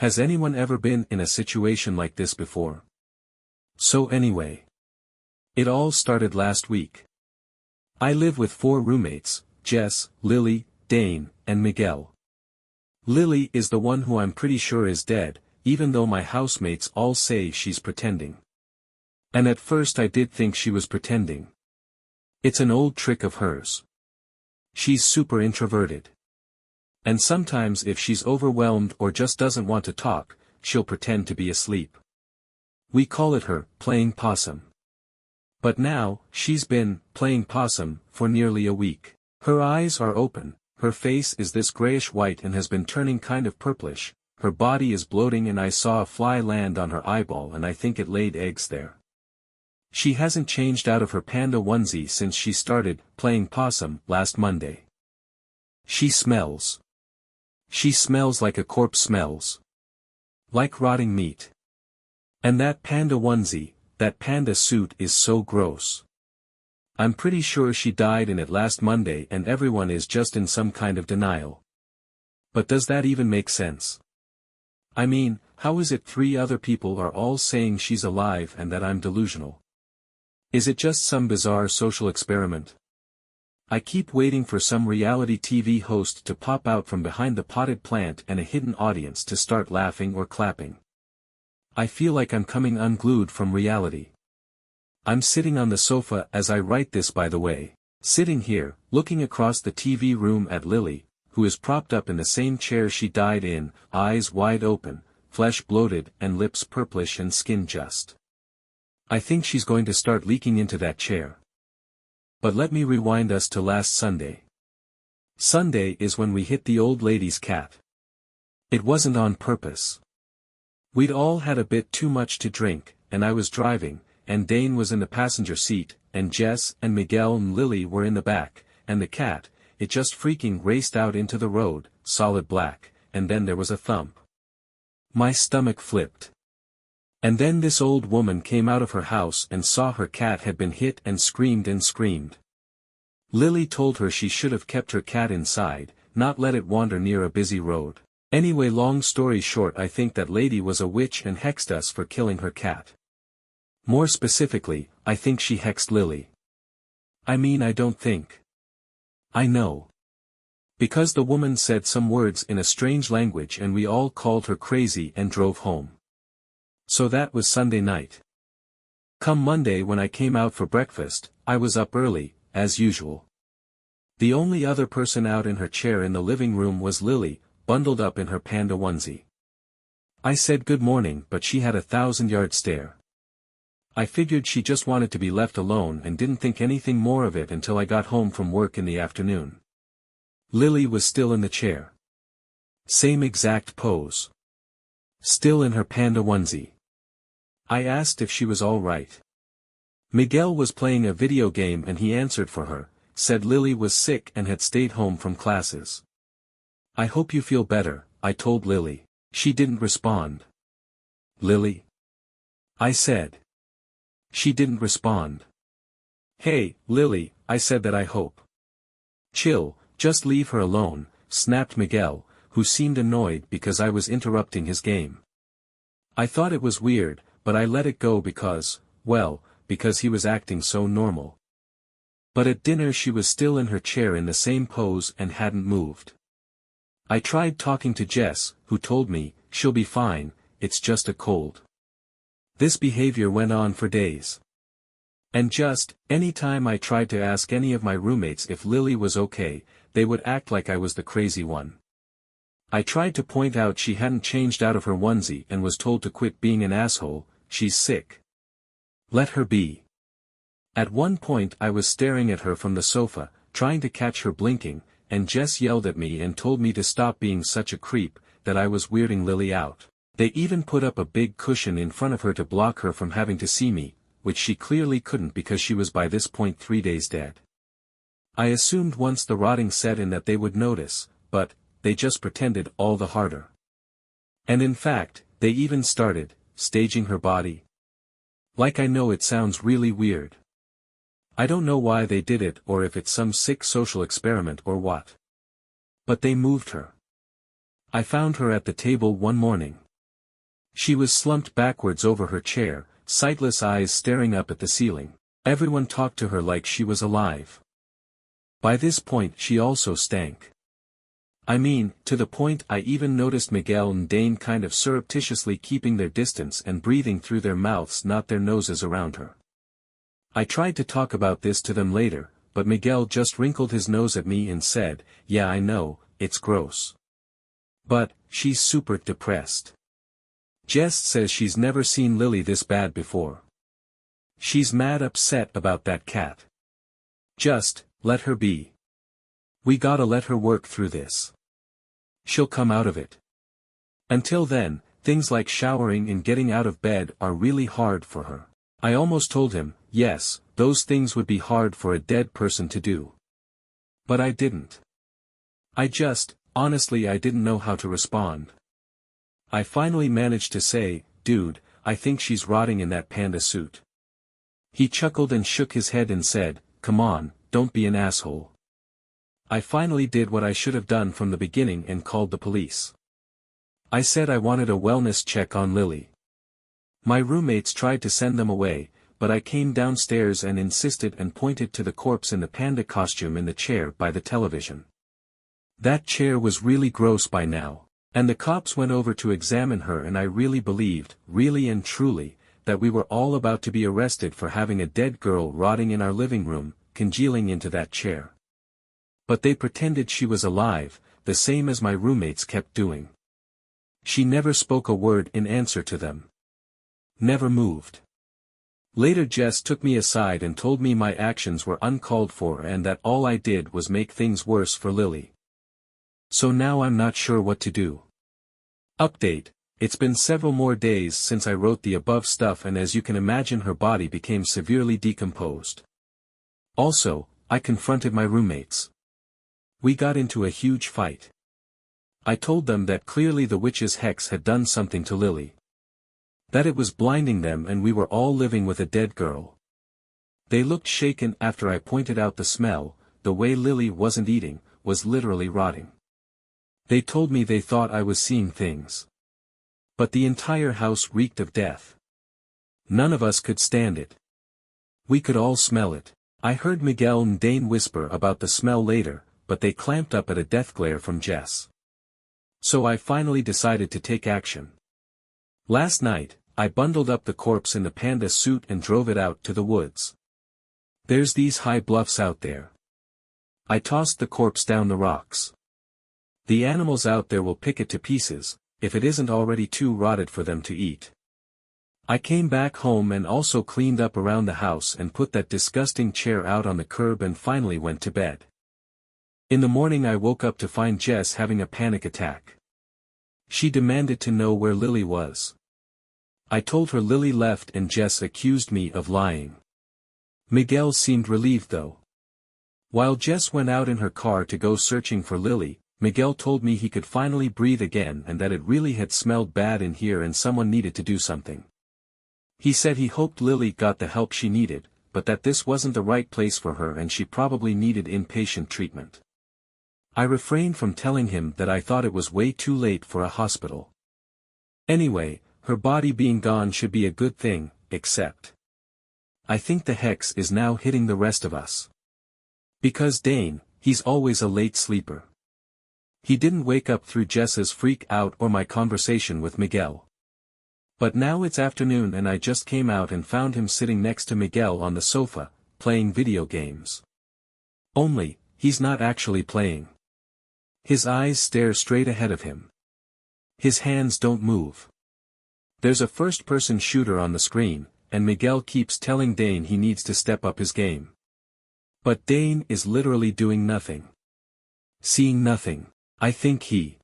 Has anyone ever been in a situation like this before? So anyway. It all started last week. I live with 4 roommates, Jess, Lily, Dane, and Miguel. Lily is the one who I'm pretty sure is dead, even though my housemates all say she's pretending. And at first I did think she was pretending. It's an old trick of hers. She's super introverted. And sometimes if she's overwhelmed or just doesn't want to talk, she'll pretend to be asleep. We call it her playing possum. But now, she's been playing possum for nearly a week. Her eyes are open, her face is this grayish-white and has been turning kind of purplish, her body is bloating and I saw a fly land on her eyeball and I think it laid eggs there. She hasn't changed out of her panda onesie since she started playing possum last Monday. She smells. She smells like a corpse smells. Like rotting meat. And that panda onesie, that panda suit is so gross. I'm pretty sure she died in it last Monday and everyone is just in some kind of denial. But does that even make sense? I mean, how is it 3 other people are all saying she's alive and that I'm delusional? Is it just some bizarre social experiment? I keep waiting for some reality TV host to pop out from behind the potted plant and a hidden audience to start laughing or clapping. I feel like I'm coming unglued from reality. I'm sitting on the sofa as I write this, by the way, sitting here, looking across the TV room at Lily, who is propped up in the same chair she died in, eyes wide open, flesh bloated and lips purplish and skin just. I think she's going to start leaking into that chair. But let me rewind us to last Sunday. Sunday is when we hit the old lady's cat. It wasn't on purpose. We'd all had a bit too much to drink, and I was driving, and Dane was in the passenger seat, and Jess and Miguel and Lily were in the back, and the cat, it just freaking raced out into the road, solid black, and then there was a thump. My stomach flipped. And then this old woman came out of her house and saw her cat had been hit and screamed and screamed. Lily told her she should have kept her cat inside, not let it wander near a busy road. Anyway, long story short, I think that lady was a witch and hexed us for killing her cat. More specifically, I think she hexed Lily. I mean, I don't think. I know. Because the woman said some words in a strange language and we all called her crazy and drove home. So that was Sunday night. Come Monday when I came out for breakfast, I was up early, as usual. The only other person out in her chair in the living room was Lily, bundled up in her panda onesie. I said good morning, but she had a 1,000-yard stare. I figured she just wanted to be left alone and didn't think anything more of it until I got home from work in the afternoon. Lily was still in the chair. Same exact pose. Still in her panda onesie. I asked if she was all right. Miguel was playing a video game and he answered for her, said Lily was sick and had stayed home from classes. I hope you feel better, I told Lily. She didn't respond. Lily? I said. She didn't respond. Hey, Lily, I said that I hope. Chill, just leave her alone, snapped Miguel, who seemed annoyed because I was interrupting his game. I thought it was weird, but I let it go because, well, because he was acting so normal. But at dinner she was still in her chair in the same pose and hadn't moved. I tried talking to Jess, who told me, she'll be fine, it's just a cold. This behavior went on for days. And just, any time I tried to ask any of my roommates if Lily was okay, they would act like I was the crazy one. I tried to point out she hadn't changed out of her onesie and was told to quit being an asshole, she's sick. Let her be. At one point I was staring at her from the sofa, trying to catch her blinking, and Jess yelled at me and told me to stop being such a creep, that I was weirding Lily out. They even put up a big cushion in front of her to block her from having to see me, which she clearly couldn't because she was by this point 3 days dead. I assumed once the rotting set in that they would notice, but, they just pretended all the harder. And in fact, they even started, staging her body. Like, I know it sounds really weird. I don't know why they did it or if it's some sick social experiment or what. But they moved her. I found her at the table one morning. She was slumped backwards over her chair, sightless eyes staring up at the ceiling. Everyone talked to her like she was alive. By this point she also stank. I mean, to the point I even noticed Miguel and Dane kind of surreptitiously keeping their distance and breathing through their mouths, not their noses, around her. I tried to talk about this to them later, but Miguel just wrinkled his nose at me and said, "Yeah, I know, it's gross. But, she's super depressed. Jess says she's never seen Lily this bad before. She's mad upset about that cat. Just, let her be. We gotta let her work through this. She'll come out of it. Until then, things like showering and getting out of bed are really hard for her." I almost told him, yes, those things would be hard for a dead person to do. But I didn't. Honestly I didn't know how to respond. I finally managed to say, "Dude, I think she's rotting in that panda suit." He chuckled and shook his head and said, "Come on, don't be an asshole." I finally did what I should have done from the beginning and called the police. I said I wanted a wellness check on Lily. My roommates tried to send them away, but I came downstairs and insisted and pointed to the corpse in the panda costume in the chair by the television. That chair was really gross by now, and the cops went over to examine her, and I really believed, really and truly, that we were all about to be arrested for having a dead girl rotting in our living room, congealing into that chair. But they pretended she was alive, the same as my roommates kept doing. She never spoke a word in answer to them. Never moved. Later Jess took me aside and told me my actions were uncalled for and that all I did was make things worse for Lily. So now I'm not sure what to do. Update: it's been several more days since I wrote the above stuff, and as you can imagine her body became severely decomposed. Also, I confronted my roommates. We got into a huge fight. I told them that clearly the witch's hex had done something to Lily. That it was blinding them and we were all living with a dead girl. They looked shaken after I pointed out the smell. The way Lily wasn't eating, was literally rotting. They told me they thought I was seeing things. But the entire house reeked of death. None of us could stand it. We could all smell it. I heard Miguel and Dane whisper about the smell later, but they clamped up at a death glare from Jess. So I finally decided to take action. Last night, I bundled up the corpse in the panda suit and drove it out to the woods. There's these high bluffs out there. I tossed the corpse down the rocks. The animals out there will pick it to pieces, if it isn't already too rotted for them to eat. I came back home and also cleaned up around the house and put that disgusting chair out on the curb and finally went to bed. In the morning I woke up to find Jess having a panic attack. She demanded to know where Lily was. I told her Lily left and Jess accused me of lying. Miguel seemed relieved though. While Jess went out in her car to go searching for Lily, Miguel told me he could finally breathe again and that it really had smelled bad in here and someone needed to do something. He said he hoped Lily got the help she needed, but that this wasn't the right place for her and she probably needed inpatient treatment. I refrained from telling him that I thought it was way too late for a hospital. Anyway, her body being gone should be a good thing, except I think the hex is now hitting the rest of us. Because Dane, he's always a late sleeper. He didn't wake up through Jess's freak out or my conversation with Miguel. But now it's afternoon and I just came out and found him sitting next to Miguel on the sofa, playing video games. Only, he's not actually playing. His eyes stare straight ahead of him. His hands don't move. There's a first-person shooter on the screen, and Miguel keeps telling Dane he needs to step up his game. But Dane is literally doing nothing. Seeing nothing. I think he's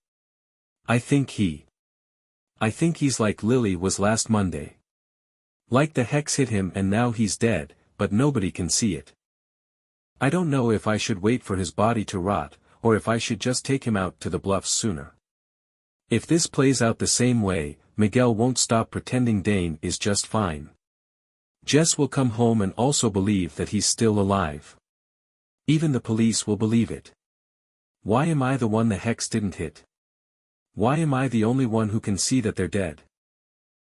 like Lily was last Monday. Like the hex hit him and now he's dead, but nobody can see it. I don't know if I should wait for his body to rot, or if I should just take him out to the bluffs sooner. If this plays out the same way, Miguel won't stop pretending Dane is just fine. Jess will come home and also believe that he's still alive. Even the police will believe it. Why am I the one the hex didn't hit? Why am I the only one who can see that they're dead?